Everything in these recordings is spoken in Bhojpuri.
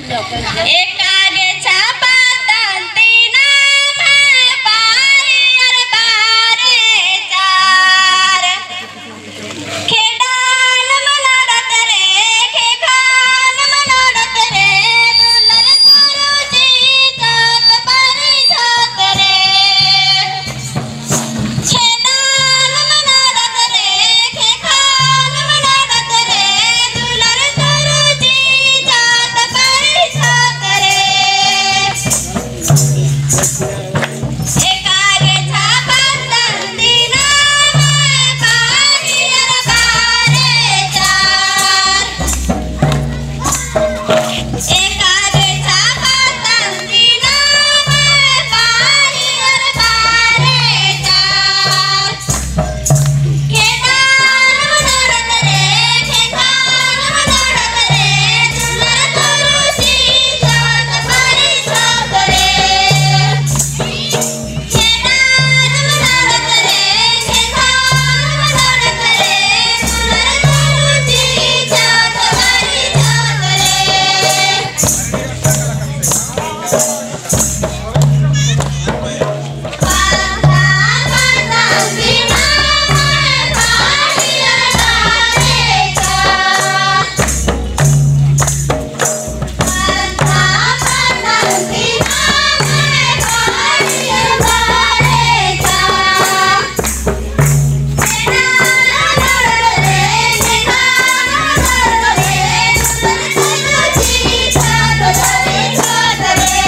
एकागे छापा तंतीना मैं पारी अरे बारे चार खेडान मनोरथ रे खेखान मनोरथ रे दुलर गुरुजी जात परी जात रे खेडान मनोरथ रे खेखान मनोरथ रे दुलर गुरुजी जात परी जात रे एकागे छापा तंतीना मैं पारी अरे बारे चार एकागे छापा तंतीना मैं पारी अरे बारे चार खेडान मनोरथ रे खेखान मनोरथ रे दुलर गुरुजी जात परी जात रे खेडान मनोरथ रे खेखान मनोरथ रे दुलर गुरुजी जात परी जात रे पाता पाता बिना मैं पारी अरे बारे चार पाता पाता बिना मैं पारी अरे बारे चार खेडान मनोरथ रे खेखान मनोरथ रे दुलर गुरुजी जात परी जात रे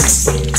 Jangan